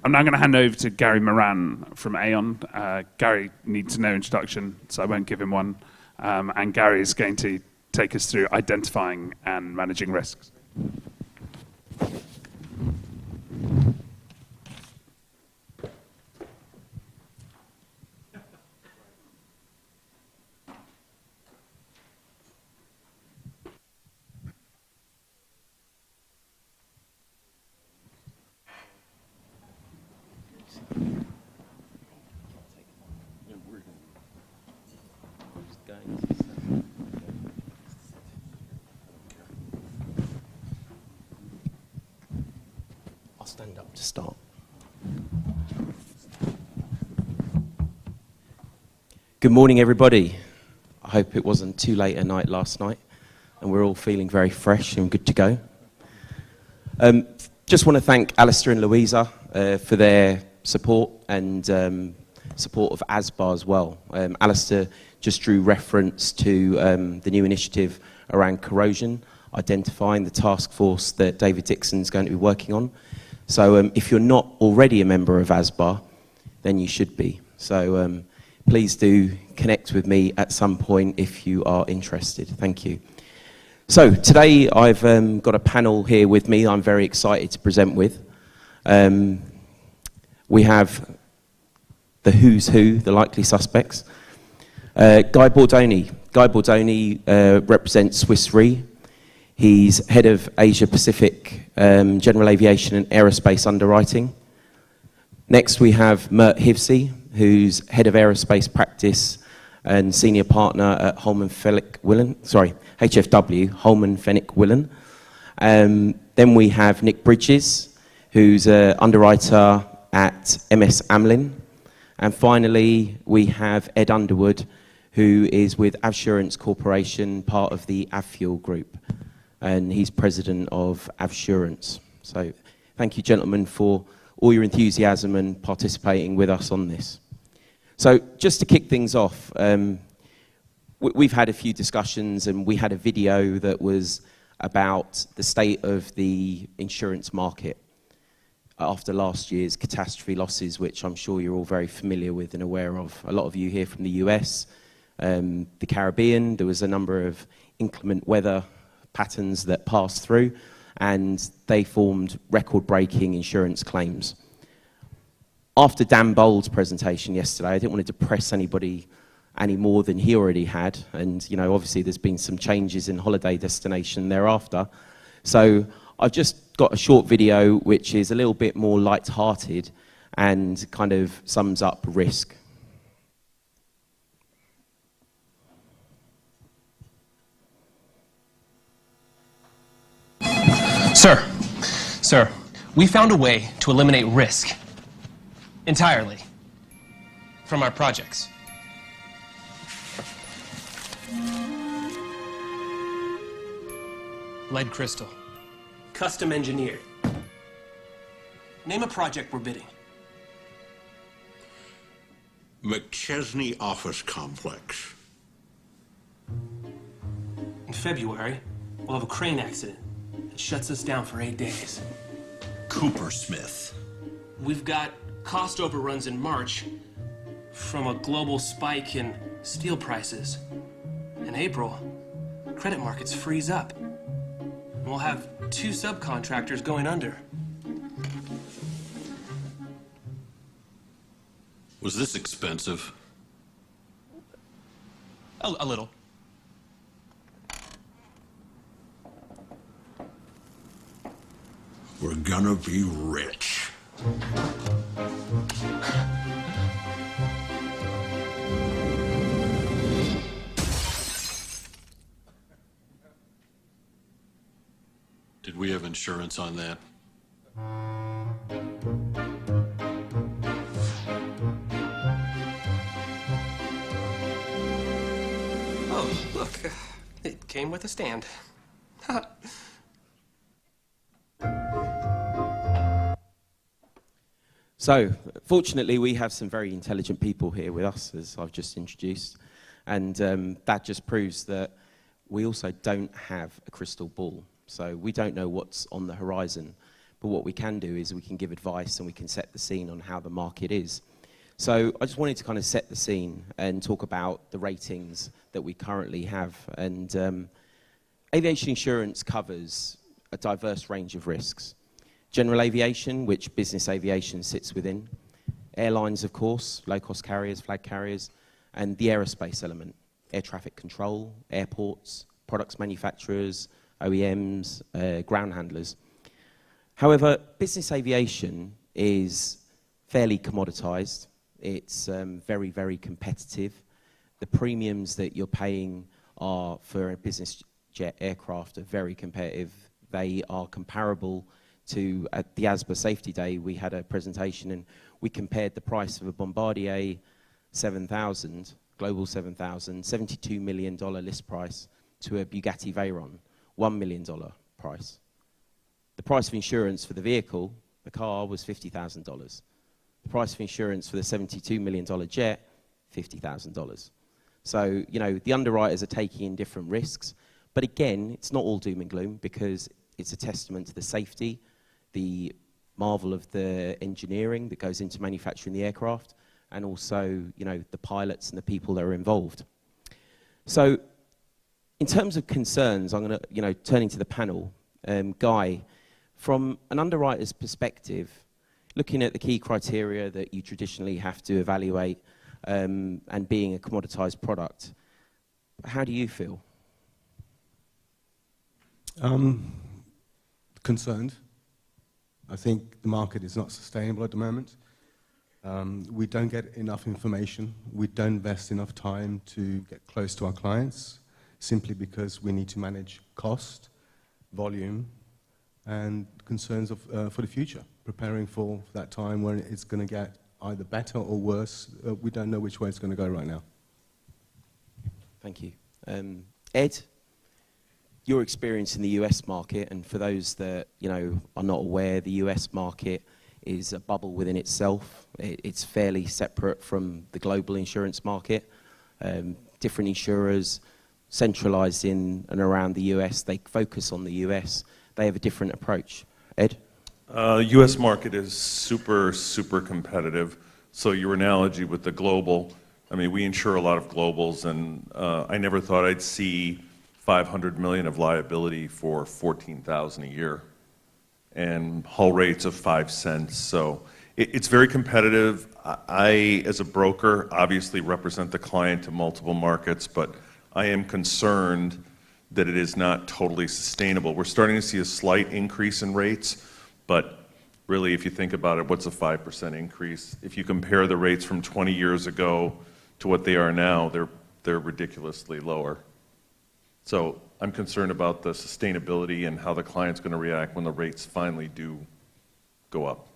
I'm now going to hand over to Gary Moran from Aon. Gary needs no introduction, so I won't give him one. And Gary is going to take us through identifying and managing risks. I'll stand up to start. Good morning, everybody. I hope it wasn't too late at night last night and we're all feeling very fresh and good to go. Just want to thank Alistair and Louisa for their support and support of ASBA as well. Alistair just drew reference to the new initiative around corrosion, identifying the task force that David Dixon's going to be working on. So if you're not already a member of ASBA, then you should be. So please do connect with me at some point if you are interested. Thank you. So today I've got a panel here with me I'm very excited to present with. We have the who's who, the likely suspects. Guy Bordoni. Guy Bordoni represents Swiss Re. He's head of Asia Pacific General Aviation and Aerospace Underwriting. Next we have Mert Hifzi, who's head of Aerospace Practice and senior partner at HFW, Holman Fennick Willen. Then we have Nick Bridges, who's an underwriter at MS Amlin. And finally, we have Ed Underwood, who is with Avsurance Corporation, part of the Avfuel Group. And he's president of Avsurance. So thank you, gentlemen, for all your enthusiasm and participating with us on this. So just to kick things off, we've had a few discussions and we had a video that was about the state of the insurance market after last year's catastrophe losses, which I'm sure you're all very familiar with and aware of. A lot of you here from the US, the Caribbean, there was a number of inclement weather patterns that passed through and they formed record-breaking insurance claims. After Dan Bowles' presentation yesterday, I didn't want to depress anybody any more than he already had, and you know, obviously there's been some changes in holiday destination thereafter. So I've just got a short video which is a little bit more light-hearted and kind of sums up risk. Sir, we found a way to eliminate risk entirely from our projects. Lead crystal, custom engineered. Name a project we're bidding. McChesney Office Complex. In February, we'll have a crane accident that shuts us down for 8 days. Coopersmith. We've got cost overruns in March from a global spike in steel prices. In April, credit markets freeze up. And we'll have 2 subcontractors going under. Was this expensive? A little. We're gonna be rich. Did we have insurance on that? Oh, look, it came with a stand. So, fortunately, we have some very intelligent people here with us, as I've just introduced, and that just proves that we also don't have a crystal ball. So we don't know what's on the horizon. but what we can do is we can give advice and we can set the scene on how the market is. So I just wanted to kind of set the scene and talk about the ratings that we currently have. And aviation insurance covers a diverse range of risks. General aviation, which business aviation sits within. Airlines, of course, low-cost carriers, flag carriers, and the aerospace element, air traffic control, airports, products manufacturers, OEMs, ground handlers. However, business aviation is fairly commoditized. It's very, very competitive. The premiums that you're paying are for a business jet aircraft are very competitive. They are comparable to, at the ASBA Safety Day, we had a presentation and we compared the price of a Bombardier 7000, Global 7000, $72 million list price, to a Bugatti Veyron, $1 million price. The price of insurance for the vehicle, the car, was $50,000. The price of insurance for the $72 million jet, $50,000. So, you know, the underwriters are taking in different risks. But again, it's not all doom and gloom because it's a testament to the safety, the marvel of the engineering that goes into manufacturing the aircraft, and also, you know, the pilots and the people that are involved. So, in terms of concerns, I'm going to, you know, turning to the panel, Guy, from an underwriter's perspective, looking at the key criteria that you traditionally have to evaluate and being a commoditized product, how do you feel? Concerned. I think the market is not sustainable at the moment. We don't get enough information. We don't invest enough time to get close to our clients, simply because we need to manage cost, volume, and concerns of, for the future, preparing for that time when it's going to get either better or worse. We don't know which way it's going to go right now. Thank you. Ed, your experience in the US market, and for those that, you know, are not aware, the US market is a bubble within itself. It's fairly separate from the global insurance market. Different insurers centralized in and around the US, they focus on the US. They have a different approach. Ed? US market is super, super competitive. So your analogy with the global, I mean, we insure a lot of globals, and I never thought I'd see 500 million of liability for 14,000 a year and hull rates of 5 cents. So it's very competitive. I, as a broker, obviously represent the client to multiple markets, but I am concerned that it is not totally sustainable. We're starting to see a slight increase in rates, but really, if you think about it, what's a 5% increase? If you compare the rates from 20 years ago to what they are now, they're ridiculously lower. So I'm concerned about the sustainability and how the client's going to react when the rates finally do go up.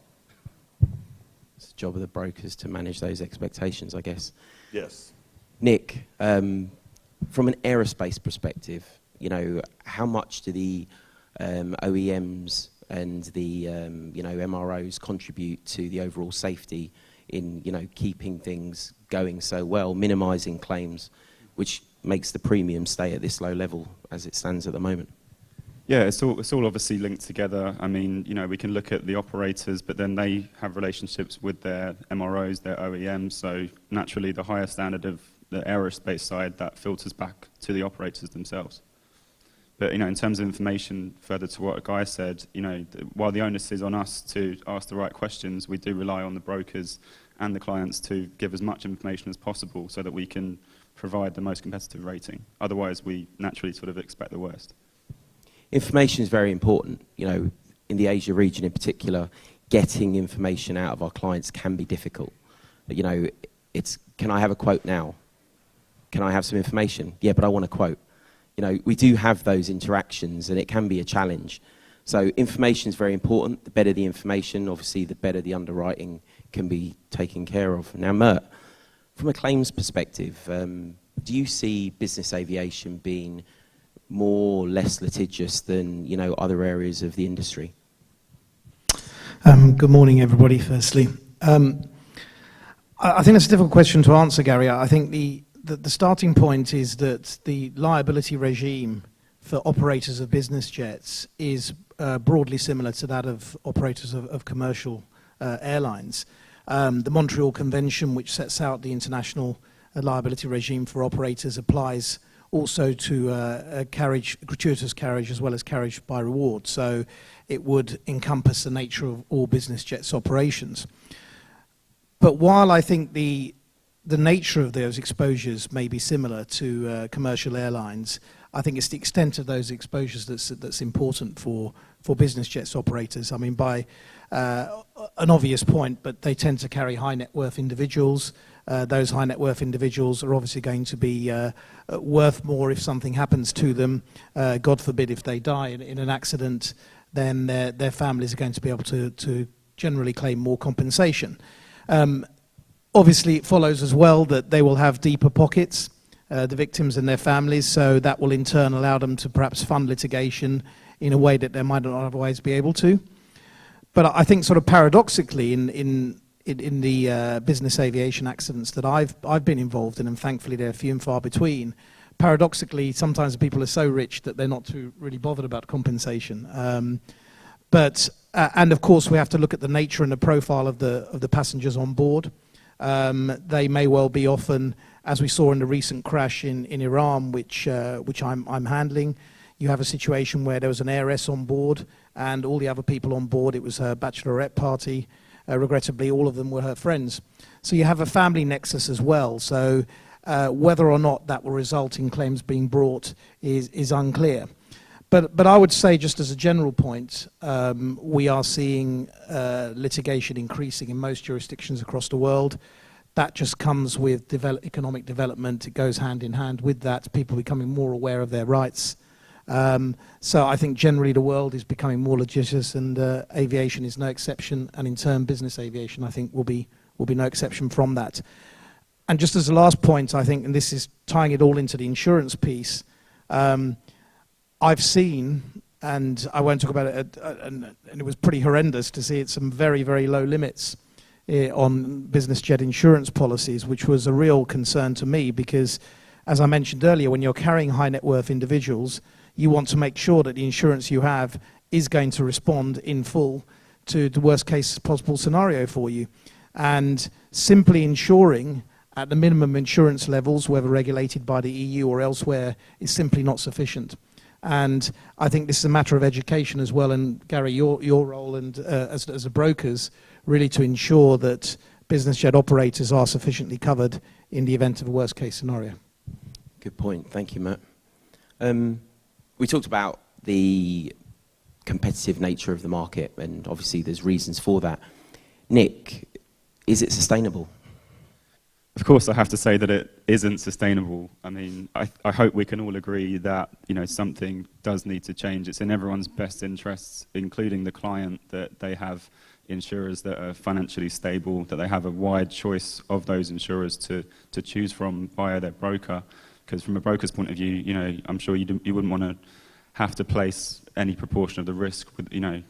It's the job of the brokers to manage those expectations, I guess. Yes. Nick, from an aerospace perspective, you know, how much do the OEMs and the you know, MROs contribute to the overall safety in, you know, keeping things going so well, minimizing claims, which makes the premium stay at this low level as it stands at the moment? Yeah, it's all obviously linked together. I mean, you know, we can look at the operators, but then they have relationships with their MROs, their OEMs, so naturally the higher standard of the aerospace side, that filters back to the operators themselves. But, you know, in terms of information, further to what Guy said, you know, while the onus is on us to ask the right questions, we do rely on the brokers and the clients to give as much information as possible so that we can provide the most competitive rating. Otherwise, we naturally sort of expect the worst. Information is very important. You know, in the Asia region in particular, getting information out of our clients can be difficult. You know, it's, can I have a quote now? Can I have some information? Yeah, but I want a quote. You know, we do have those interactions and it can be a challenge. So information is very important. The better the information, obviously, the better the underwriting can be taken care of. Now, Mert, from a claims perspective, do you see business aviation being more or less litigious than, you know, other areas of the industry? Good morning, everybody, firstly. I think that's a difficult question to answer, Gary. I think the starting point is that the liability regime for operators of business jets is broadly similar to that of operators of commercial airlines. The Montreal Convention, which sets out the international liability regime for operators, applies also to gratuitous carriage as well as carriage by reward. So it would encompass the nature of all business jets operations. But while I think the nature of those exposures may be similar to commercial airlines, I think it's the extent of those exposures that's important for business jets operators. I mean, by an obvious point, but they tend to carry high net worth individuals. Those high net worth individuals are obviously going to be worth more if something happens to them. God forbid if they die in an accident, then their families are going to be able to generally claim more compensation. Obviously, it follows as well that they will have deeper pockets, the victims and their families, so that will in turn allow them to perhaps fund litigation in a way that they might not otherwise be able to. But I think sort of paradoxically in the business aviation accidents that I've been involved in, and thankfully they're few and far between, paradoxically sometimes people are so rich that they're not too really bothered about compensation. And of course we have to look at the nature and the profile of the passengers on board. They may well be often, as we saw in the recent crash in Iran, which I'm handling. You have a situation where there was an heiress on board and all the other people on board, it was her bachelorette party. Regrettably, all of them were her friends. So you have a family nexus as well. So whether or not that will result in claims being brought is unclear. But I would say, just as a general point, we are seeing litigation increasing in most jurisdictions across the world. That just comes with economic development. It goes hand in hand with that, people becoming more aware of their rights. So I think generally the world is becoming more litigious, and aviation is no exception, and in turn business aviation I think will be no exception from that. And just as a last point, I think, and this is tying it all into the insurance piece, I've seen, and I won't talk about it, and it was pretty horrendous to see some very, very low limits on business jet insurance policies, which was a real concern to me because, as I mentioned earlier, when you're carrying high net worth individuals, you want to make sure that the insurance you have is going to respond in full to the worst case possible scenario for you. And simply ensuring at the minimum insurance levels, whether regulated by the EU or elsewhere, is simply not sufficient. And I think this is a matter of education as well, and Gary, your role and as a brokers, really to ensure that business jet operators are sufficiently covered in the event of a worst case scenario. Good point. Thank you, Matt. We talked about the competitive nature of the market, and obviously there's reasons for that. Nick, is it sustainable? Of course, I have to say that it isn't sustainable. I mean, I hope we can all agree that, you know, something does need to change. It's in everyone's best interests, including the client, that they have insurers that are financially stable, that they have a wide choice of those insurers to choose from via their broker. Because from a broker's point of view, you know, I'm sure you wouldn't want to have to place any proportion of the risk with, you know,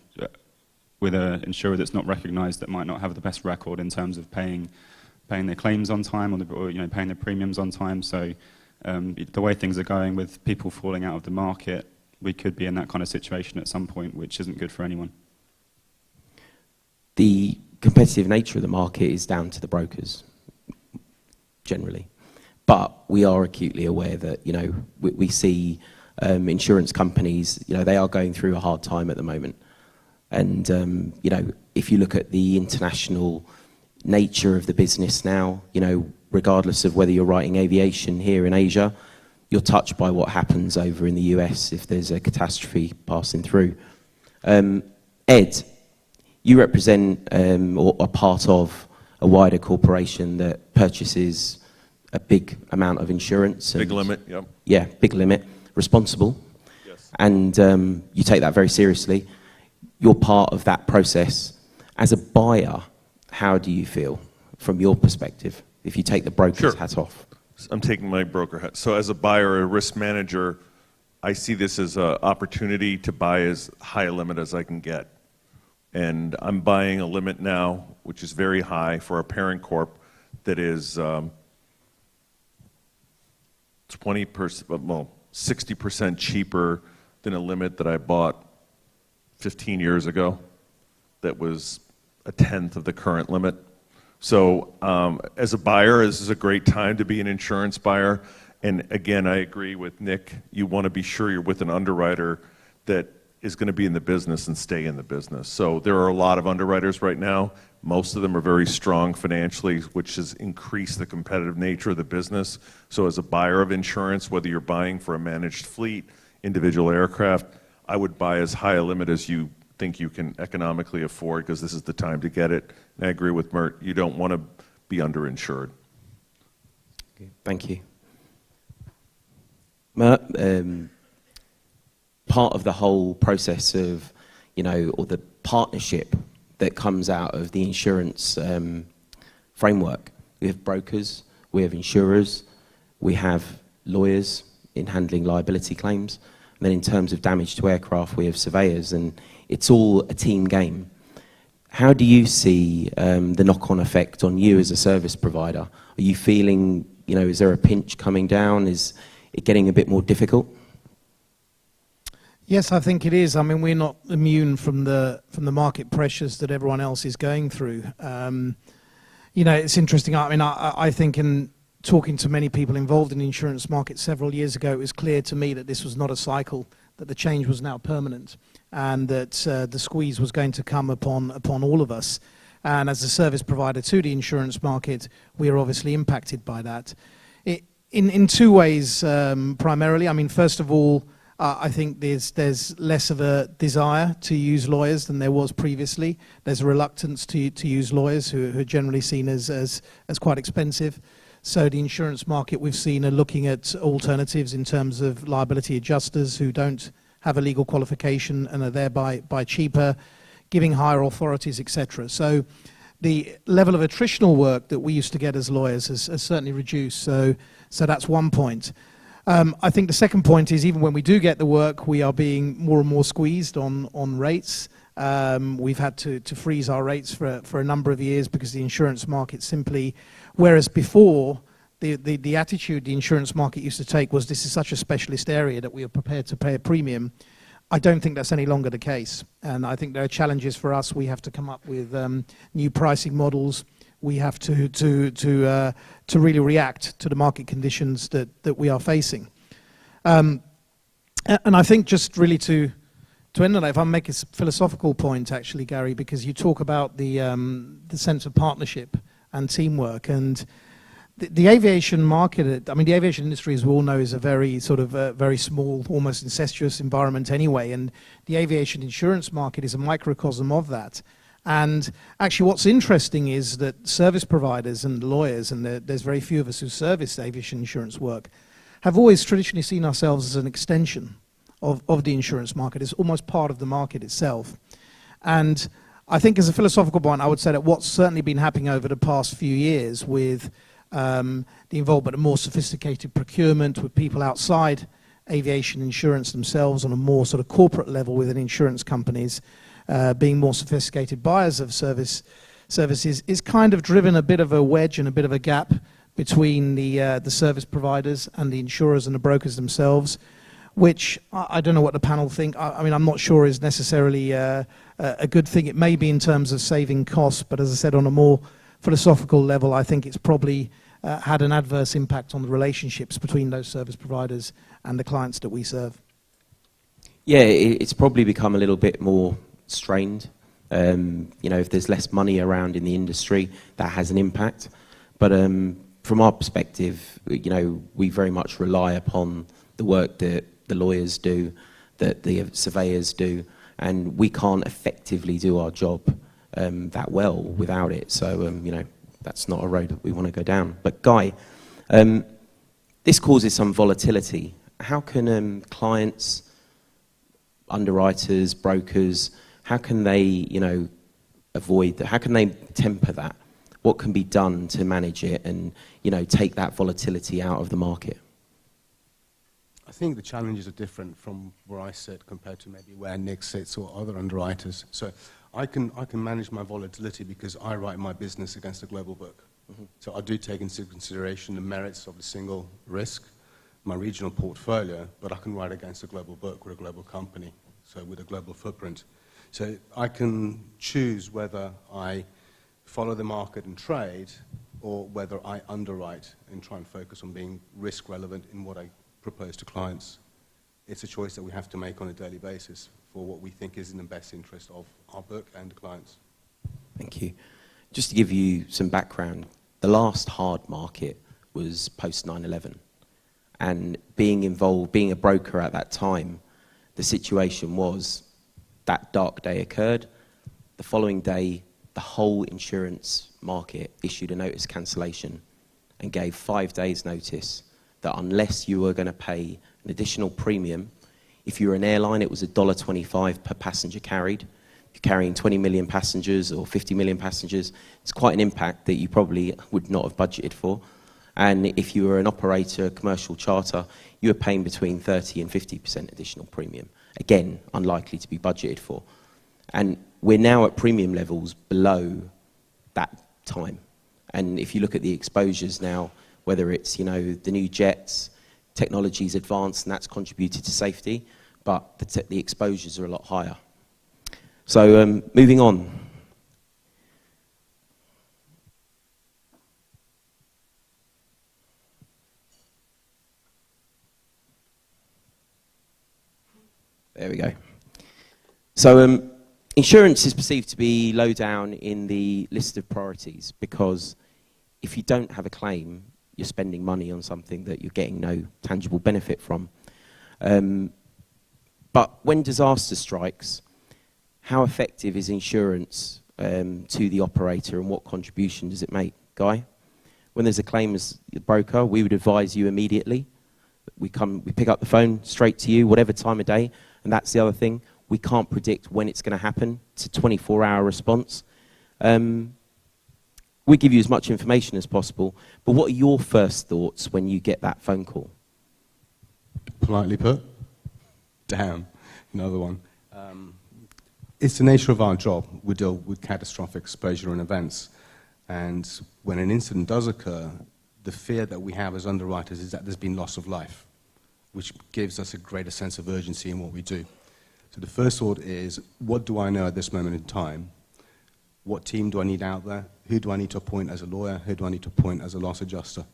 with an insurer that's not recognised, that might not have the best record in terms of paying their claims on time, or you know, paying their premiums on time. So the way things are going, with people falling out of the market, we could be in that kind of situation at some point, which isn't good for anyone. The competitive nature of the market is down to the brokers, generally. But we are acutely aware that, you know, we see insurance companies, you know, they are going through a hard time at the moment. And, you know, if you look at the international nature of the business now, you know, regardless of whether you're writing aviation here in Asia, you're touched by what happens over in the US if there's a catastrophe passing through. Ed, you represent or are part of a wider corporation that purchases a big amount of insurance. Big limit, yep. Yeah, big limit, responsible. Yes. And you take that very seriously. You're part of that process. As a buyer, how do you feel from your perspective, if you take the broker's hat off? I'm taking my broker hat. So as a buyer, a risk manager, I see this as an opportunity to buy as high a limit as I can get. And I'm buying a limit now, which is very high for a parent corp, that is 20%, well, 60% cheaper than a limit that I bought 15 years ago that was a tenth of the current limit. So as a buyer, this is a great time to be an insurance buyer. And again, I agree with Nick. You want to be sure you're with an underwriter that is going to be in the business and stay in the business. So there are a lot of underwriters right now. Most of them are very strong financially, which has increased the competitive nature of the business. So as a buyer of insurance, whether you're buying for a managed fleet, individual aircraft, I would buy as high a limit as you think you can economically afford, because this is the time to get it. And I agree with Mert, you don't want to be underinsured. Okay, thank you. Mert, part of the whole process of, or the partnership that comes out of the insurance framework, we have brokers, we have insurers, we have lawyers in handling liability claims, and then in terms of damage to aircraft, we have surveyors, and it's all a team game. How do you see the knock-on effect on you as a service provider? Are you feeling, is there a pinch coming down? Is it getting a bit more difficult? Yes, I think it is. I mean, we're not immune from the market pressures that everyone else is going through. It's interesting. I mean, I think in talking to many people involved in the insurance market several years ago, it was clear to me that this was not a cycle, that the change was now permanent, and that the squeeze was going to come upon all of us. And as a service provider to the insurance market, we are obviously impacted by that. In two ways, primarily. I mean, first of all, I think there's less of a desire to use lawyers than there was previously. There's a reluctance to use lawyers who are generally seen as quite expensive. So the insurance market, we've seen, are looking at alternatives in terms of liability adjusters who don't have a legal qualification and are thereby cheaper, giving higher authorities, etc. So the level of attritional work that we used to get as lawyers has certainly reduced. So that's one point. I think the second point is, even when we do get the work, we are being more and more squeezed on rates. We've had to freeze our rates for a number of years because the insurance market simply, whereas before the attitude the insurance market used to take was, this is such a specialist area that we are prepared to pay a premium. I don't think that's any longer the case, and I think there are challenges for us. We have to come up with new pricing models. We have to really react to the market conditions that we are facing. And I think, just really to end on that, if I make a philosophical point, actually, Gary, because you talk about the sense of partnership and teamwork, and the aviation market, I mean, the aviation industry, as we all know, is a very sort of very small, almost incestuous environment anyway, and the aviation insurance market is a microcosm of that. And actually what's interesting is that service providers and lawyers, and there's very few of us who service aviation insurance work, have always traditionally seen ourselves as an extension of the insurance market. It's almost part of the market itself. And I think, as a philosophical point, I would say that what's certainly been happening over the past few years with the involvement of more sophisticated procurement, with people outside aviation insurance themselves on a more sort of corporate level within insurance companies, being more sophisticated buyers of services, is kind of driven a bit of a wedge and a bit of a gap between the service providers and the insurers and the brokers themselves, which I don't know what the panel think. I mean, I'm not sure is necessarily a good thing. It may be in terms of saving costs, but as I said, on a more philosophical level, I think it's probably had an adverse impact on the relationships between those service providers and the clients that we serve. Yeah, it's probably become a little bit more strained. If there's less money around in the industry, that has an impact. But from our perspective, we very much rely upon the work that the lawyers do, that the surveyors do, and we can't effectively do our job that well without it. So, that's not a road that we want to go down. But Guy, this causes some volatility. How can clients, underwriters, brokers, how can they, avoid that? How can they temper that? What can be done to manage it and, take that volatility out of the market? I think the challenges are different from where I sit compared to maybe where Nick sits or other underwriters. So I can manage my volatility because I write my business against a global book. Mm-hmm. So I do take into consideration the merits of the single risk. my regional portfolio, but I can write against a global book. We're a global company, so with a global footprint. So I can choose whether I follow the market and trade, or whether I underwrite and try and focus on being risk relevant in what I propose to clients. It's a choice that we have to make on a daily basis for what we think is in the best interest of our book and the clients. Thank you. Just to give you some background, the last hard market was post 9/11. And being involved, being a broker at that time, the situation was that dark day occurred. The following day, the whole insurance market issued a notice cancellation and gave 5 days notice that unless you were going to pay an additional premium, if you were an airline, it was $1.25 per passenger carried. If you're carrying 20 million passengers or 50 million passengers, it's quite an impact that you probably would not have budgeted for. And if you were an operator, commercial charter, you were paying between 30 and 50% additional premium. Again, unlikely to be budgeted for. And we're now at premium levels below that time. And if you look at the exposures now, whether it's, you know, the new jets, technology's advanced and that's contributed to safety, but the exposures are a lot higher. So moving on. There we go. So insurance is perceived to be low down in the list of priorities because if you don't have a claim, you're spending money on something that you're getting no tangible benefit from. But when disaster strikes, how effective is insurance to the operator and what contribution does it make? Guy? When there's a claim as a broker, we would advise you immediately. We pick up the phone straight to you, whatever time of day. And that's the other thing. We can't predict when it's going to happen. It's a 24-hour response. We give you as much information as possible. But what are your first thoughts when you get that phone call? Politely put, damn, another one. It's the nature of our job. We deal with catastrophic exposure and events. And when an incident does occur, the fear that we have as underwriters is that there's been loss of life, which gives us a greater sense of urgency in what we do. So the first thought is, what do I know at this moment in time? What team do I need out there? Who do I need to appoint as a lawyer? Who do I need to appoint as a loss adjuster?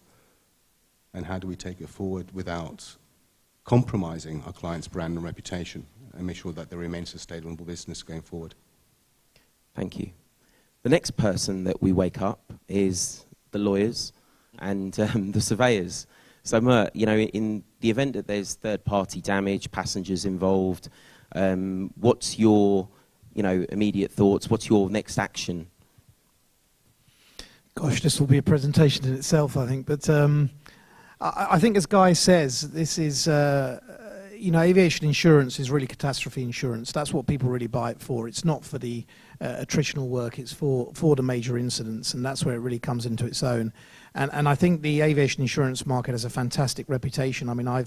And how do we take it forward without compromising our client's brand and reputation and make sure that they remain sustainable business going forward? Thank you. The next person that we wake up is the lawyers and the surveyors. So Mert, you know, in the event that there's third-party damage, passengers involved, what's your, you know, immediate thoughts? What's your next action? Gosh, this will be a presentation in itself, I think. But I think, as Guy says, this is, you know, aviation insurance is really catastrophe insurance. That's what people really buy it for. It's not for the attritional work. It's for the major incidents, and that's where it really comes into its own. And I think the aviation insurance market has a fantastic reputation. I mean, I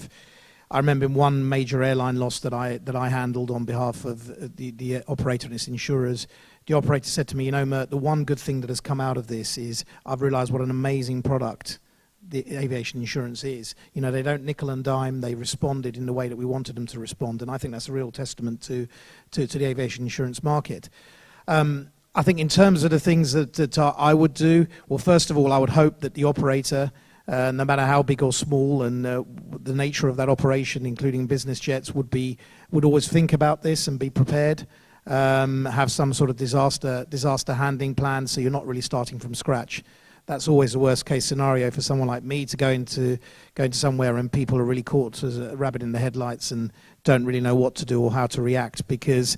remember in one major airline loss that I handled on behalf of the operator and its insurers. The operator said to me, you know, Mert, the one good thing that has come out of this is I've realized what an amazing product the aviation insurance is. You know, they don't nickel and dime. They responded in the way that we wanted them to respond, and I think that's a real testament to the aviation insurance market. I think in terms of the things that I would do, well, first of all, I would hope that the operator, no matter how big or small, and the nature of that operation, including business jets, would always think about this and be prepared. Have some sort of disaster handling plan, so you're not really starting from scratch. That's always the worst case scenario for someone like me, to go into somewhere and people are really caught as a rabbit in the headlights and don't really know what to do or how to react, because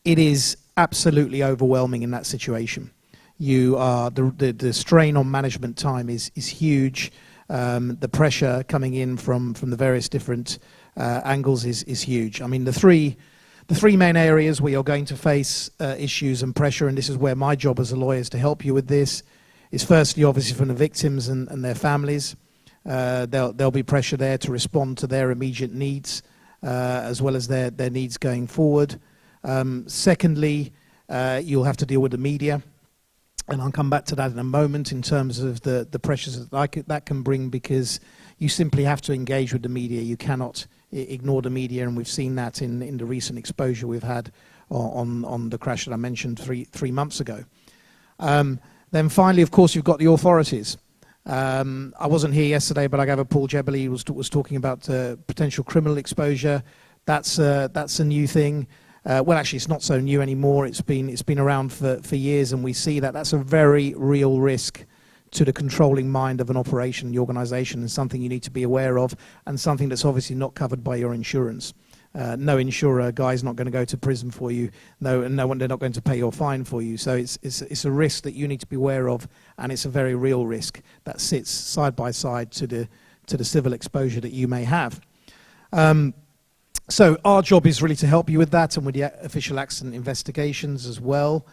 it is absolutely overwhelming in that situation. You are the strain on management time is huge. The pressure coming in from the various different angles is huge. I mean, the three main areas where you're going to face issues and pressure, and this is where my job as a lawyer is to help you with this, is firstly, obviously, from the victims and their families. There'll be pressure there to respond to their immediate needs, as well as their needs going forward. Secondly, you'll have to deal with the media. And I'll come back to that in a moment in terms of the pressures that can bring, because you simply have to engage with the media. You cannot ignore the media, and we've seen that in the recent exposure we've had on the crash that I mentioned three months ago. Then finally, of course, you've got the authorities. I wasn't here yesterday, but I gave a Paul Jebeli was talking about potential criminal exposure. That's a new thing. Well, actually, it's not so new anymore. It's been around for years, and we see that that's a very real risk to the controlling mind of an operation, the organisation, and something you need to be aware of, and something that's obviously not covered by your insurance. No insurer guy's not going to go to prison for you. They're not going to pay your fine for you. So it's a risk that you need to be aware of, and it's a very real risk that sits side by side to the civil exposure that you may have. So our job is really to help you with that, and with the official accident investigations as well.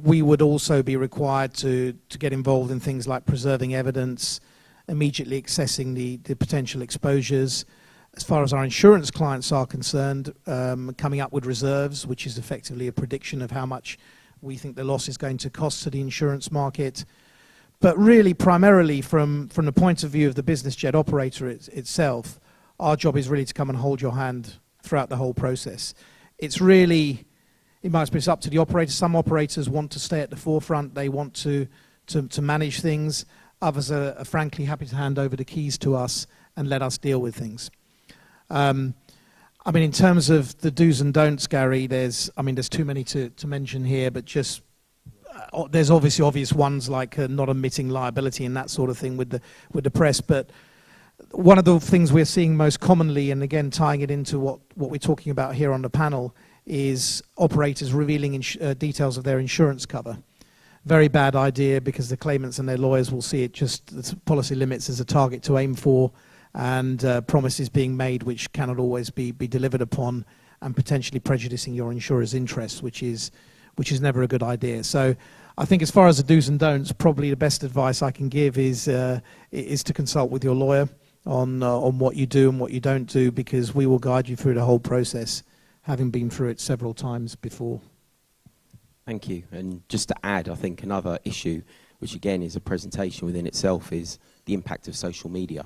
We would also be required to get involved in things like preserving evidence, immediately assessing the potential exposures. As far as our insurance clients are concerned, coming up with reserves, which is effectively a prediction of how much we think the loss is going to cost to the insurance market. But really, primarily from the point of view of the business jet operator itself, our job is really to come and hold your hand throughout the whole process. It's really, in my experience, up to the operator. Some operators want to stay at the forefront. They want to manage things. Others are frankly happy to hand over the keys to us and let us deal with things. I mean, in terms of the do's and don'ts, Gary, there's too many to mention here, but just there's obviously obvious ones like not admitting liability and that sort of thing with the press. But one of the things we're seeing most commonly, and again tying it into what we're talking about here on the panel, is operators revealing details of their insurance cover. Very bad idea, because the claimants and their lawyers will see it just the policy limits as a target to aim for, and promises being made which cannot always be delivered upon, and potentially prejudicing your insurer's interests, which is never a good idea. So I think as far as the do's and don'ts, probably the best advice I can give is to consult with your lawyer on what you do and what you don't do, because we will guide you through the whole process, having been through it several times before. Thank you. And just to add, I think another issue, which again is a presentation within itself, is the impact of social media.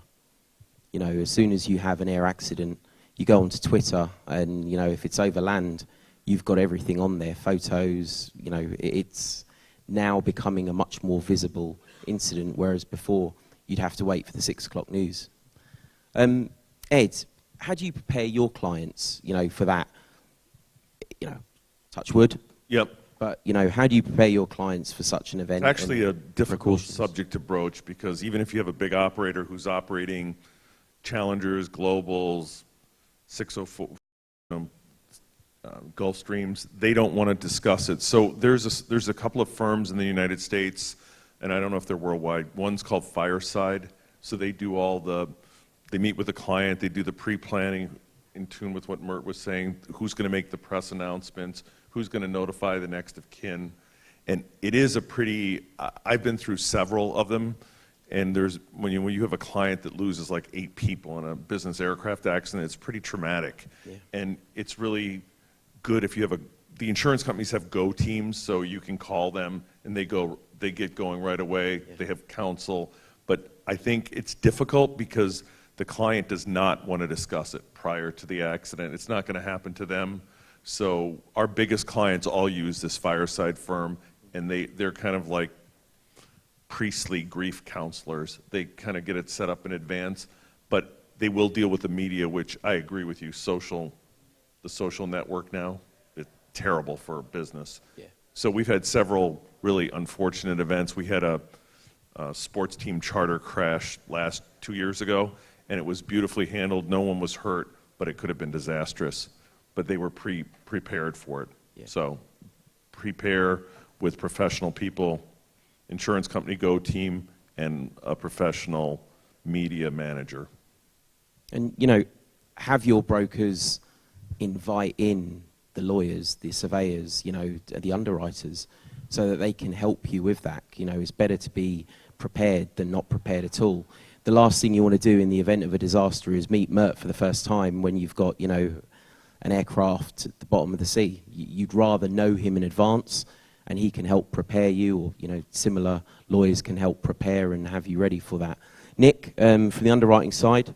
You know, as soon as you have an air accident, you go onto Twitter, and, you know, if it's over land, you've got everything on there, photos, you know, it's now becoming a much more visible incident, whereas before you'd have to wait for the 6 o'clock news. Ed, how do you prepare your clients, you know, for that, you know, touch wood? Yep. But, you know, how do you prepare your clients for such an event? It's actually a difficult subject to broach, because even if you have a big operator who's operating Challengers, Globals, 604, Gulfstreams, they don't want to discuss it. So there's a couple of firms in the United States, and I don't know if they're worldwide. One's called Fireside. So they do they meet with the client, they do the pre-planning in tune with what Mert was saying, who's going to make the press announcements, who's going to notify the next of kin. And it is a pretty, I've been through several of them, and when you have a client that loses like 8 people in a business aircraft accident, it's pretty traumatic. Yeah. And it's really good if you have the insurance companies have go teams, so you can call them and they get going right away. Yeah. They have counsel. But I think it's difficult because the client does not want to discuss it prior to the accident. It's not going to happen to them. So our biggest clients all use this Fireside firm, and they're kind of like priestly grief counselors. They kind of get it set up in advance, but they will deal with the media, which I agree with you, the social network now, it's terrible for business. Yeah. So we've had several really unfortunate events. We had a sports team charter crash 2 years ago, and it was beautifully handled. No one was hurt, but it could have been disastrous. But they were prepared for it. Yeah. So prepare with professional people, insurance company go team, and a professional media manager. And, you know, have your brokers invite in the lawyers, the surveyors, you know, the underwriters, so that they can help you with that. You know, it's better to be prepared than not prepared at all. The last thing you want to do in the event of a disaster is meet Mert for the first time when you've got, you know, an aircraft at the bottom of the sea. You'd rather know him in advance and he can help prepare you, or similar lawyers can help prepare and have you ready for that. Nick, from the underwriting side,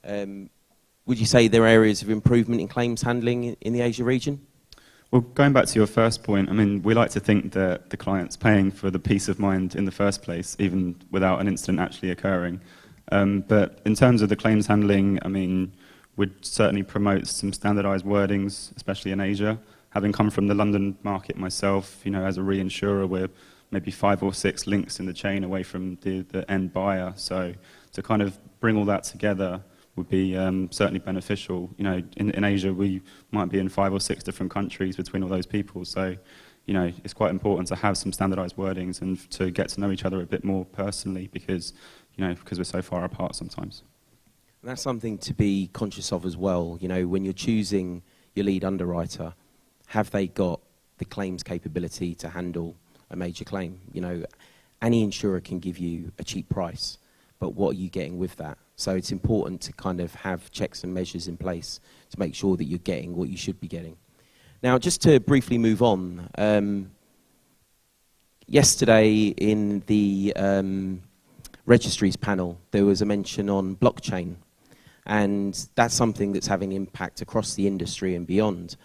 would you say there are areas of improvement in claims handling in the Asia region? Well, going back to your first point, I mean, we like to think that the client's paying for the peace of mind in the first place, even without an incident actually occurring. But in terms of the claims handling, I mean, we'd certainly promote some standardized wordings, especially in Asia. Having come from the London market myself, as a reinsurer, we're maybe 5 or 6 links in the chain away from the end buyer. So to kind of bring all that together would be certainly beneficial. In Asia, we might be in 5 or 6 different countries between all those people. So, it's quite important to have some standardized wordings and to get to know each other a bit more personally because we're so far apart sometimes. And that's something to be conscious of as well. When you're choosing your lead underwriter, have they got the claims capability to handle a major claim? Any insurer can give you a cheap price, but what are you getting with that? So it's important to kind of have checks and measures in place to make sure that you're getting what you should be getting. Now, just to briefly move on, yesterday in the registries panel, there was a mention on blockchain, and that's something that's having impact across the industry and beyond.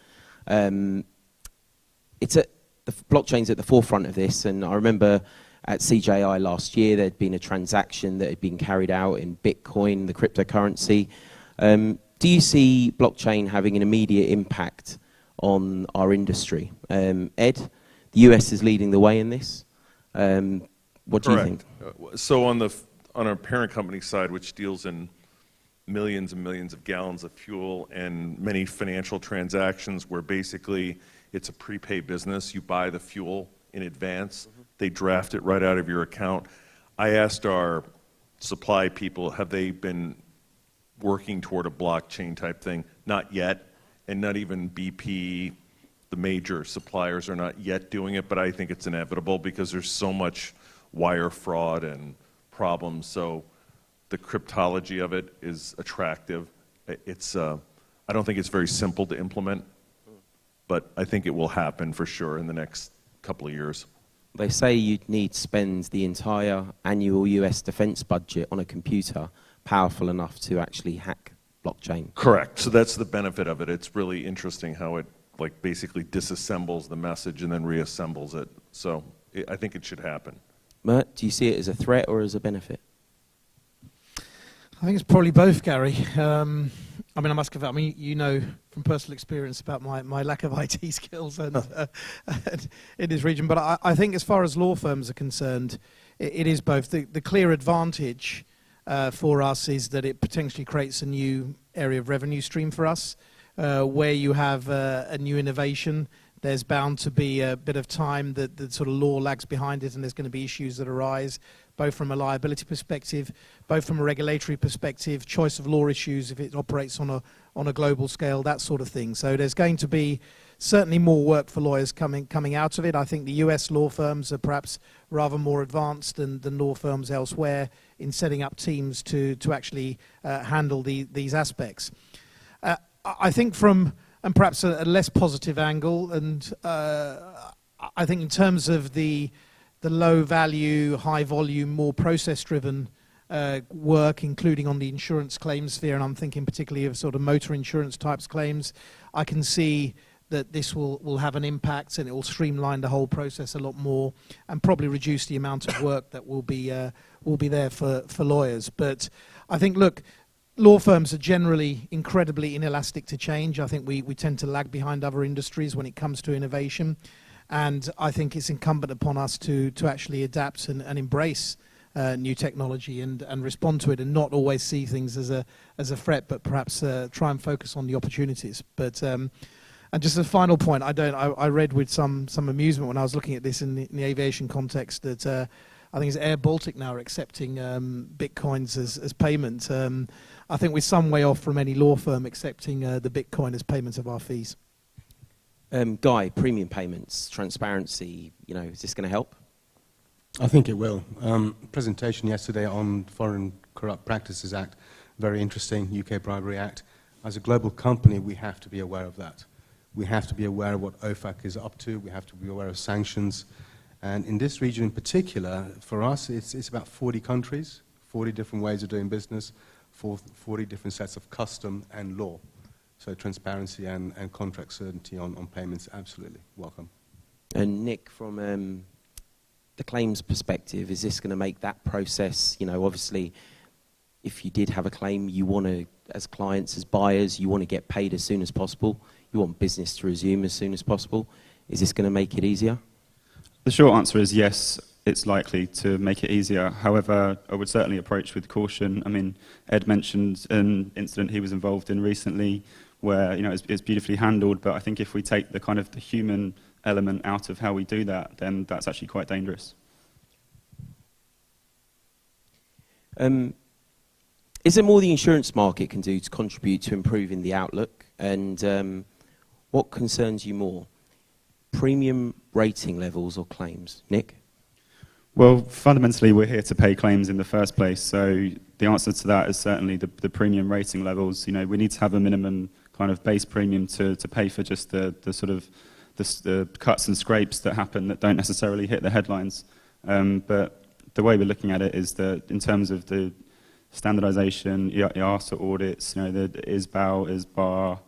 The blockchain's at the forefront of this, and I remember at CJI last year there'd been a transaction that had been carried out in Bitcoin, the cryptocurrency. Do you see blockchain having an immediate impact on our industry? Ed, the US is leading the way in this. What do you think? So on our parent company side, which deals in millions and millions of gallons of fuel and many financial transactions where basically it's a prepaid business, you buy the fuel in advance, they draft it right out of your account. I asked our supply people, have they been working toward a blockchain type thing? Not yet, and not even BP, the major suppliers are not yet doing it, but I think it's inevitable because there's so much wire fraud and problems. So the cryptology of it is attractive. I don't think it's very simple to implement, but I think it will happen for sure in the next couple of years. They say you'd need to spend the entire annual US defense budget on a computer powerful enough to actually hack blockchain. Correct. So that's the benefit of it. It's really interesting how it basically disassembles the message and then reassembles it. So I think it should happen. Mert, do you see it as a threat or as a benefit? I think it's probably both, Gary. I mean, I must confess, from personal experience about my lack of IT skills and in this region, but I think as far as law firms are concerned, it is both. The clear advantage for us is that it potentially creates a new area of revenue stream for us, where you have a new innovation. There's bound to be a bit of time that the sort of law lags behind it, and there's going to be issues that arise, both from a liability perspective, both from a regulatory perspective, choice of law issues if it operates on a global scale, that sort of thing. So there's going to be certainly more work for lawyers coming out of it. I think the US law firms are perhaps rather more advanced than law firms elsewhere in setting up teams to actually handle these aspects. I think from and perhaps a less positive angle, and I think in terms of the low value, high volume, more process driven work, including on the insurance claims sphere, and I'm thinking particularly of sort of motor insurance types claims, I can see that this will have an impact, and it will streamline the whole process a lot more and probably reduce the amount of work that will be there for lawyers. But I think, look, law firms are generally incredibly inelastic to change. I think we tend to lag behind other industries when it comes to innovation. And I think it's incumbent upon us to actually adapt and embrace new technology and respond to it, and not always see things as a threat, but perhaps try and focus on the opportunities. But and just a final point, I read with some amusement when I was looking at this in the aviation context that I think it's Air Baltic now are accepting bitcoins as payment. I think we're some way off from any law firm accepting the Bitcoin as payment of our fees. Guy, premium payments, transparency, is this going to help? I think it will. Presentation yesterday on Foreign Corrupt Practices Act, very interesting, UK Bribery Act. As a global company, we have to be aware of that. We have to be aware of what OFAC is up to. We have to be aware of sanctions. And in this region in particular, for us, it's about 40 countries, 40 different ways of doing business, 40 different sets of custom and law. So transparency and contract certainty on payments, absolutely welcome. And Nick, from the claims perspective, is this going to make that process, you know, obviously, if you did have a claim, you want to, as clients, as buyers, you want to get paid as soon as possible. You want business to resume as soon as possible. Is this going to make it easier? The short answer is yes, it's likely to make it easier. However, I would certainly approach with caution. I mean, Ed mentioned an incident he was involved in recently where, you know, it's beautifully handled, but I think if we take the kind of the human element out of how we do that, then that's actually quite dangerous. Is there more the insurance market can do to contribute to improving the outlook? And what concerns you more? Premium rating levels or claims? Nick? Well, fundamentally, we're here to pay claims in the first place. So the answer to that is certainly the premium rating levels. You know, we need to have a minimum kind of base premium to pay for just the sort of the cuts and scrapes that happen that don't necessarily hit the headlines. But the way we're looking at it is that in terms of the standardization, IASA audits, you know, the ISBAU, ISBAR,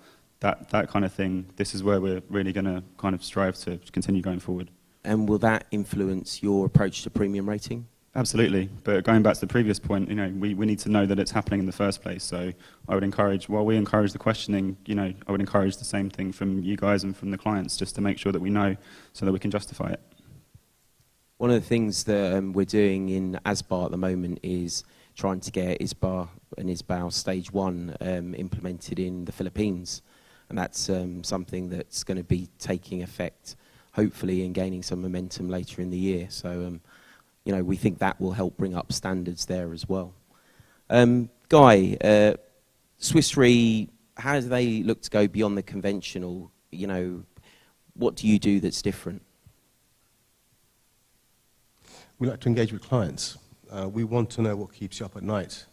that kind of thing, this is where we're really going to kind of strive to continue going forward. And will that influence your approach to premium rating? Absolutely, but going back to the previous point, you know, we need to know that it's happening in the first place. So I would encourage, while we encourage the questioning, you know, I would encourage the same thing from you guys and from the clients, just to make sure that we know so that we can justify it. One of the things that we're doing in ASBAR at the moment is trying to get ISBAR and ISBAU Stage 1 implemented in the Philippines. And that's something that's going to be taking effect, hopefully, and gaining some momentum later in the year. So, you know, we think that will help bring up standards there as well. Guy, Swiss Re, how do they look to go beyond the conventional? You know, what do you do that's different? We like to engage with clients. We want to know what keeps you up at night.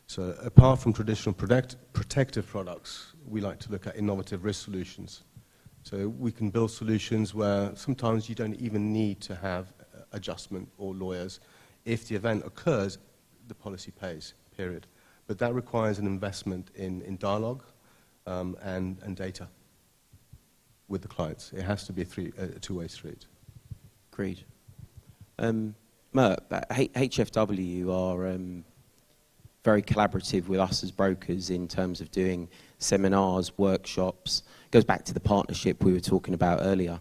So apart from traditional protective products, we like to look at innovative risk solutions. So we can build solutions where sometimes you don't even need to have adjustment or lawyers. If the event occurs, the policy pays, period. But that requires an investment in dialogue and data with the clients. It has to be a two-way street. Agreed. Mert, HFW are very collaborative with us as brokers in terms of doing seminars, workshops. It goes back to the partnership we were talking about earlier.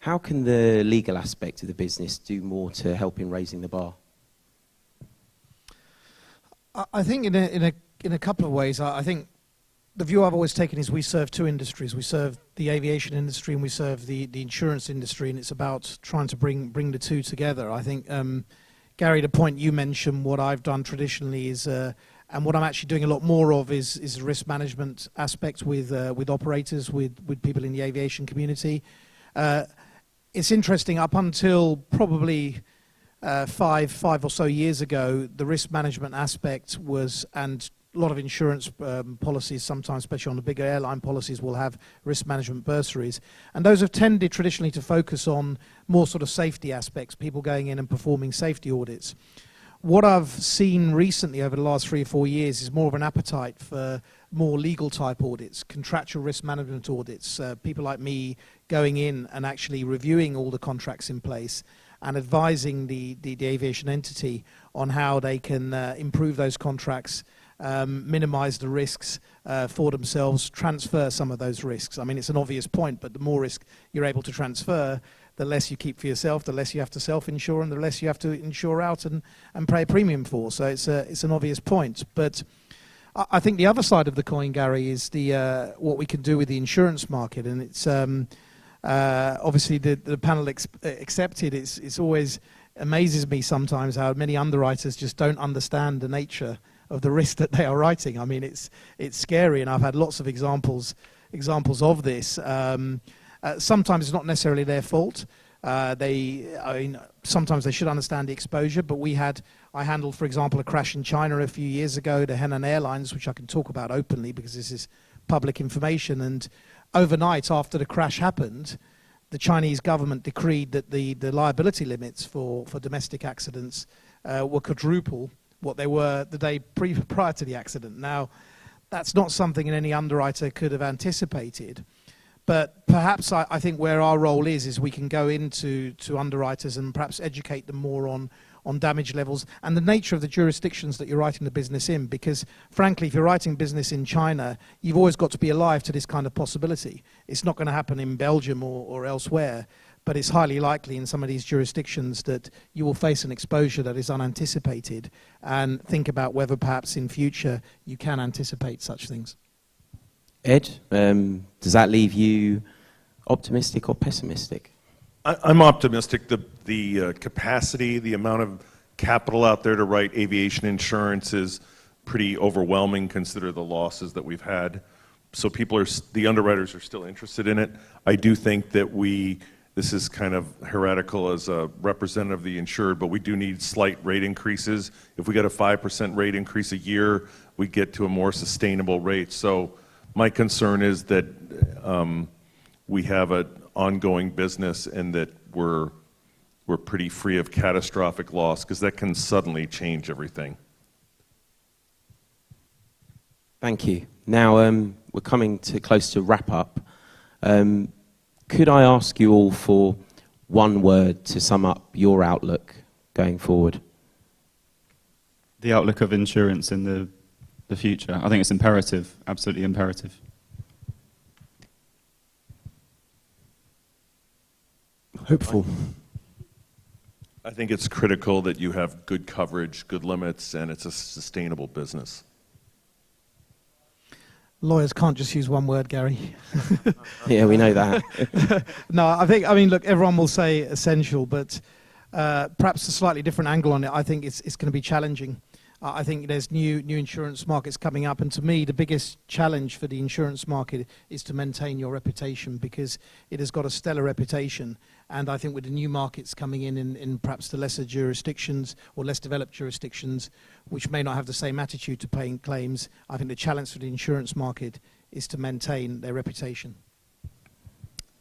How can the legal aspect of the business do more to help in raising the bar? I think in a couple of ways. I think the view I've always taken is we serve two industries. We serve the aviation industry and we serve the insurance industry, and it's about trying to bring the two together. I think, Gary, the point you mentioned, what I've done traditionally is, and what I'm actually doing a lot more of is risk management aspects with operators, with people in the aviation community. It's interesting, up until probably five or so years ago, the risk management aspect was, and a lot of insurance policies, sometimes especially on the bigger airline policies, will have risk management bursaries. And those have tended traditionally to focus on more sort of safety aspects, people going in and performing safety audits. What I've seen recently over the last 3 or 4 years is more of an appetite for more legal type audits, contractual risk management audits, people like me going in and actually reviewing all the contracts in place and advising the aviation entity on how they can improve those contracts, minimize the risks for themselves, transfer some of those risks. I mean, it's an obvious point, but the more risk you're able to transfer, the less you keep for yourself, the less you have to self-insure, and the less you have to insure out and pay a premium for. So it's an obvious point. But I think the other side of the coin, Gary, is what we can do with the insurance market. And it's obviously the panel accepted. It's always amazes me sometimes how many underwriters just don't understand the nature of the risk that they are writing. I mean, it's scary, and I've had lots of examples of this. Sometimes it's not necessarily their fault. Sometimes they should understand the exposure, but I handled, for example, a crash in China a few years ago, the Henan Airlines, which I can talk about openly because this is public information, and overnight after the crash happened, the Chinese government decreed that the liability limits for domestic accidents were quadruple what they were the day prior to the accident. Now, that's not something any underwriter could have anticipated. But perhaps I think where our role is we can go into underwriters and perhaps educate them more on damage levels and the nature of the jurisdictions that you're writing the business in, because frankly, if you're writing business in China, you've always got to be alive to this kind of possibility. It's not going to happen in Belgium or elsewhere, but it's highly likely in some of these jurisdictions that you will face an exposure that is unanticipated, and think about whether perhaps in future you can anticipate such things. Ed, does that leave you optimistic or pessimistic? I'm optimistic. The capacity, the amount of capital out there to write aviation insurance is pretty overwhelming, consider the losses that we've had. So the underwriters are still interested in it. I do think that this is kind of heretical as a representative of the insured, but we do need slight rate increases. If we get a 5% rate increase a year, we get to a more sustainable rate. So my concern is that we have an ongoing business and that we're pretty free of catastrophic loss, because that can suddenly change everything. Thank you. Now, we're coming close to wrap up. Could I ask you all for one word to sum up your outlook going forward? The outlook of insurance in the future. I think it's imperative, absolutely imperative. Hopeful. I think it's critical that you have good coverage, good limits, and it's a sustainable business. Lawyers can't just use one word, Gary. Yeah, we know that. No, I mean, look, everyone will say essential, but perhaps a slightly different angle on it. I think it's going to be challenging. I think there's new insurance markets coming up, and to me, the biggest challenge for the insurance market is to maintain your reputation, because it has got a stellar reputation. And I think with the new markets coming in perhaps the lesser jurisdictions or less developed jurisdictions, which may not have the same attitude to paying claims, I think the challenge for the insurance market is to maintain their reputation.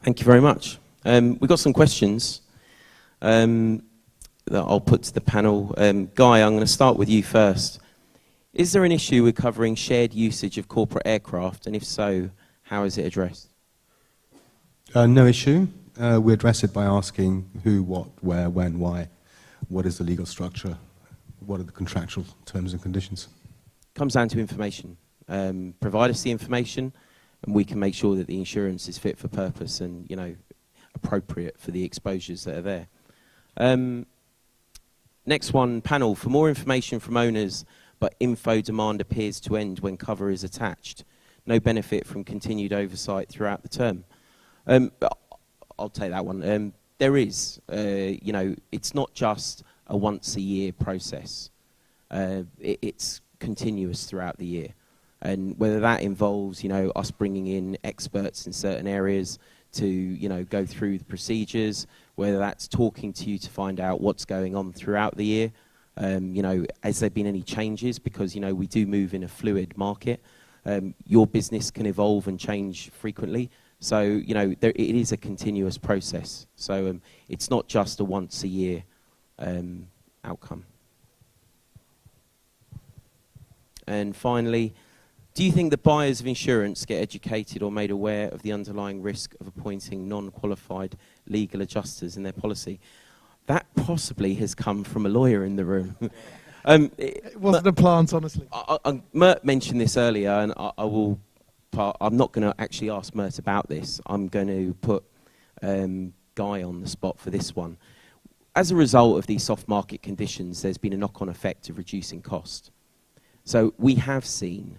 Thank you very much. We've got some questions that I'll put to the panel. Guy, I'm going to start with you first. Is there an issue with covering shared usage of corporate aircraft, and if so, how is it addressed? No issue. We address it by asking who, what, where, when, why. What is the legal structure? What are the contractual terms and conditions? Comes down to information. Provide us the information, and we can make sure that the insurance is fit for purpose and, appropriate for the exposures that are there. Next one, panel. For more information from owners, but info demand appears to end when cover is attached. No benefit from continued oversight throughout the term. I'll take that one. There is, it's not just a once a year process. It's continuous throughout the year. And whether that involves, us bringing in experts in certain areas to, go through the procedures, whether that's talking to you to find out what's going on throughout the year, has there been any changes? Because, we do move in a fluid market. Your business can evolve and change frequently. So, it is a continuous process. So it's not just a once a year outcome. And finally, do you think the buyers of insurance get educated or made aware of the underlying risk of appointing non-qualified legal adjusters in their policy? That possibly has come from a lawyer in the room. It wasn't a plant, honestly. Mert mentioned this earlier, and I'm not going to actually ask Mert about this. I'm going to put Guy on the spot for this one. As a result of these soft market conditions, there's been a knock-on effect of reducing cost. So we've seen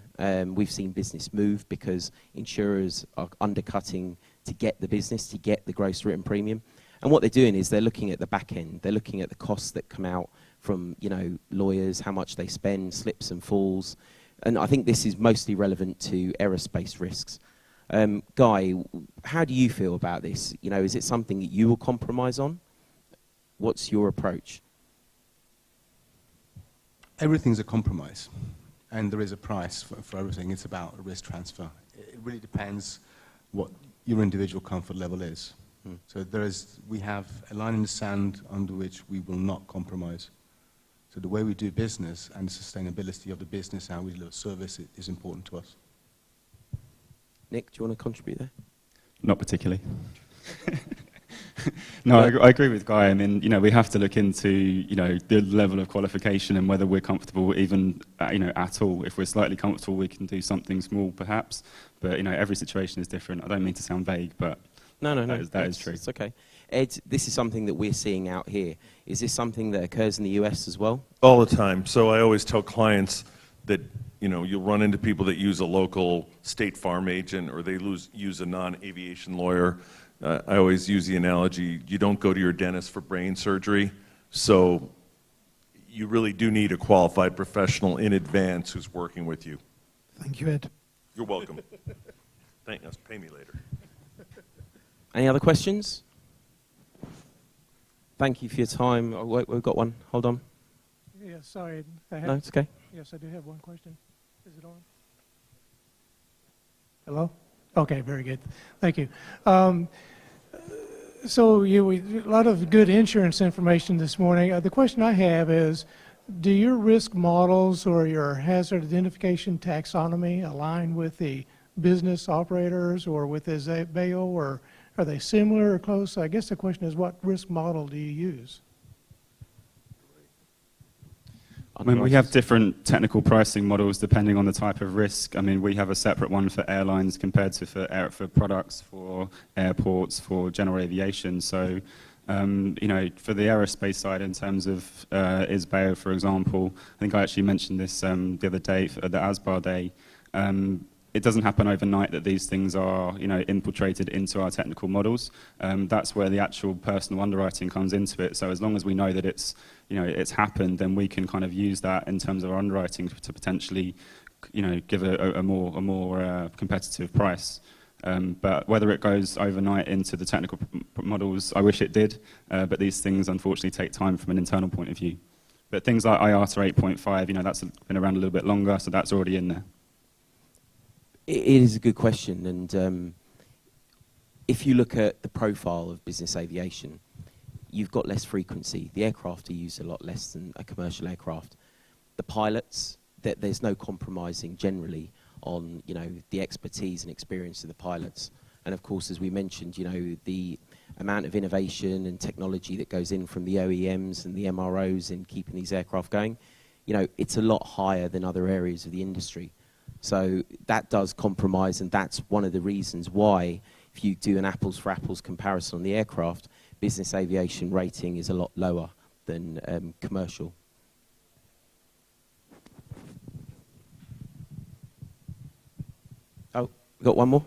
business move because insurers are undercutting to get the business, to get the gross written premium. And what they're doing is they're looking at the back end. They're looking at the costs that come out from, lawyers, how much they spend, slips and falls. And I think this is mostly relevant to aerospace risks. Guy, how do you feel about this? Is it something that you will compromise on? What's your approach? Everything's a compromise, and there is a price for everything. It's about a risk transfer. It really depends what your individual comfort level is. So we have a line in the sand under which we will not compromise. So the way we do business and the sustainability of the business, how we deliver service, is important to us. Nick, do you want to contribute there? Not particularly. No, I agree with Guy. I mean, we have to look into, the level of qualification and whether we're comfortable even, at all. If we're slightly comfortable, we can do something small, perhaps. But, every situation is different. I don't mean to sound vague, but no. That is true. It's okay. Ed, this is something that we're seeing out here. Is this something that occurs in the US as well? All the time. So I always tell clients that, you'll run into people that use a local State Farm agent or they use a non-aviation lawyer. I always use the analogy, you don't go to your dentist for brain surgery, so you really do need a qualified professional in advance who's working with you. Thank you, Ed. You're welcome. Thank us. Pay me later. Any other questions? Thank you for your time. Oh, wait, we've got one. Hold on. Yeah, sorry. No, it's okay. Yes, I do have one question. Is it on? Hello? Okay, very good. Thank you. So a lot of good insurance information this morning. The question I have is, do your risk models or your hazard identification taxonomy align with the business operators or with the BAO, or are they similar or close? I guess the question is, what risk model do you use? I mean, we have different technical pricing models depending on the type of risk. I mean, we have a separate one for airlines compared to for products, for airports, for general aviation. So, for the aerospace side, in terms of ISBAO, for example, I think I actually mentioned this the other day at the ASBAR day. It doesn't happen overnight that these things are, infiltrated into our technical models. That's where the actual personal underwriting comes into it. So as long as we know that it's happened, then we can kind of use that in terms of our underwriting to potentially, give a more competitive price. But whether it goes overnight into the technical models, I wish it did. But these things unfortunately take time from an internal point of view. But things like IATA 8.5, that's been around a little bit longer, so that's already in there. It is a good question, and if you look at the profile of business aviation, you've got less frequency. The aircraft are used a lot less than a commercial aircraft. The pilots, there's no compromising generally on the expertise and experience of the pilots. And of course, as we mentioned, the amount of innovation and technology that goes in from the OEMs and the MROs in keeping these aircraft going, it's a lot higher than other areas of the industry. So that does compromise, and that's one of the reasons why, if you do an apples for apples comparison on the aircraft, business aviation rating is a lot lower than commercial. Oh, we got one more?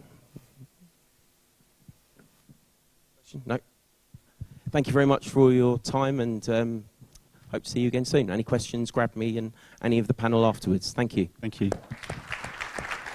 No. Thank you very much for all your time, and hope to see you again soon. Any questions, grab me and any of the panel afterwards. Thank you. Thank you.